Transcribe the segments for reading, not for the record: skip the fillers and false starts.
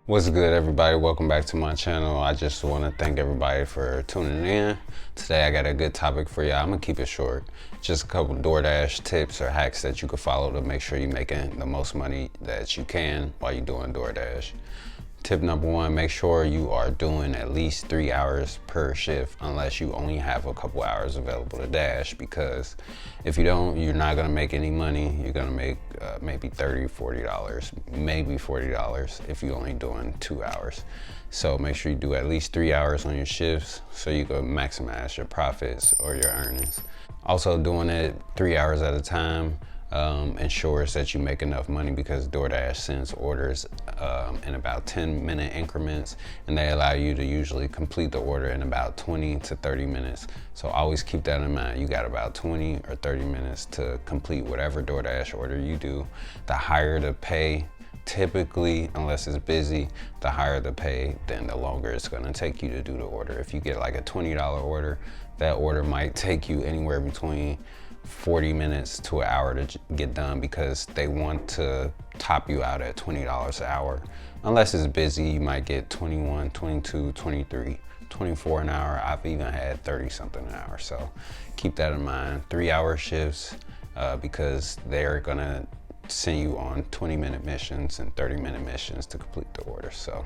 What's good, everybody? Welcome back to my channel. I just want to thank everybody for tuning in. Today I got a good topic for y'all. I'm gonna keep it short. Just a couple DoorDash tips or hacks that you can follow to make sure you're making the most money that you can while you're doing DoorDash. Tip number one, make sure you are doing at least 3 hours per shift unless you only have a couple hours available to dash, because if you don't, you're not gonna make any money. You're gonna make maybe $30, $40, maybe $40 if you're only doing 2 hours. So make sure you do at least 3 hours on your shifts so you can maximize your profits or your earnings. Also, doing it 3 hours at a time ensures that you make enough money, because DoorDash sends orders in about 10-minute increments, and they allow you to usually complete the order in about 20 to 30 minutes. So always keep that in mind. You got about 20 or 30 minutes to complete whatever DoorDash order you do. The higher the pay, typically, unless it's busy, the higher the pay, then the longer it's gonna take you to do the order. If you get like a $20 order, that order might take you anywhere between 40 minutes to an hour to get done, because they want to top you out at $20 an hour. Unless it's busy, you might get 21, 22, 23, 24 an hour. I've even had 30 something an hour. So keep that in mind. 3 hour shifts, because they're gonna send you on 20-minute missions and 30-minute missions to complete the order. So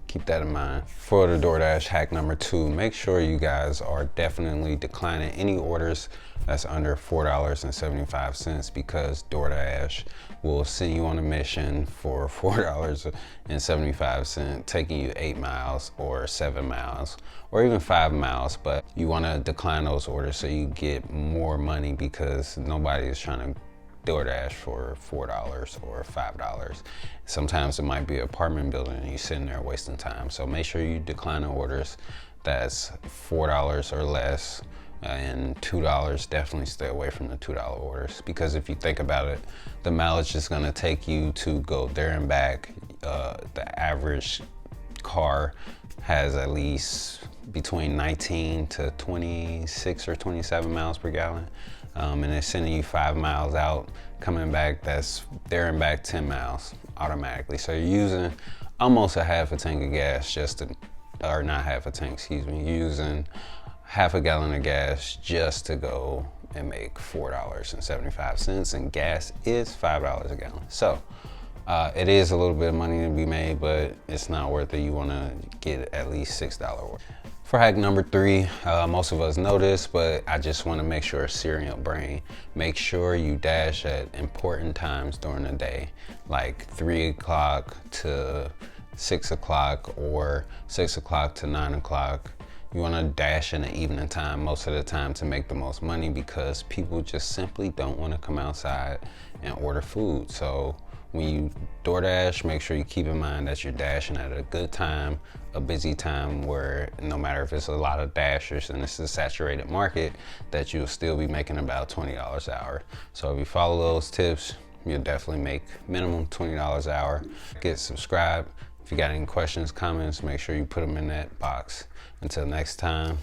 keep that in mind. For the DoorDash hack number two, make sure you guys are definitely declining any orders that's under $4.75, because DoorDash will send you on a mission for $4.75, taking you 8 miles or 7 miles or even 5 miles. But you want to decline those orders so you get more money, because nobody is trying to DoorDash for $4 or $5. Sometimes it might be an apartment building and you're sitting there wasting time. So make sure you decline the orders that's $4 or less, and $2. Definitely stay away from the $2 orders, because if you think about it, the mileage is going to take you to go there and back. The average car has at least between 19 to 26 or 27 miles per gallon. And they're sending you 5 miles out, coming back, that's there and back 10 miles automatically. So you're using almost a half a tank of gas or not half a tank, excuse me, you're using half a gallon of gas just to go and make $4.75, and gas is $5 a gallon. So it is a little bit of money to be made, but it's not worth it. You want to get at least $6 order. For hack number three, most of us know this, but I just want to make sure it's searing your brain. Make sure you dash at important times during the day, like 3 o'clock to 6 o'clock or 6 o'clock to 9 o'clock. You want to dash in the evening time most of the time to make the most money, because people just simply don't want to come outside and order food. So when you DoorDash, make sure you keep in mind that you're dashing at a good time, a busy time, where no matter if it's a lot of dashers and it's a saturated market, that you'll still be making about $20 an hour. So if you follow those tips, you'll definitely make minimum $20 an hour. Get subscribed. If you got any questions, comments, make sure you put them in that box. Until next time.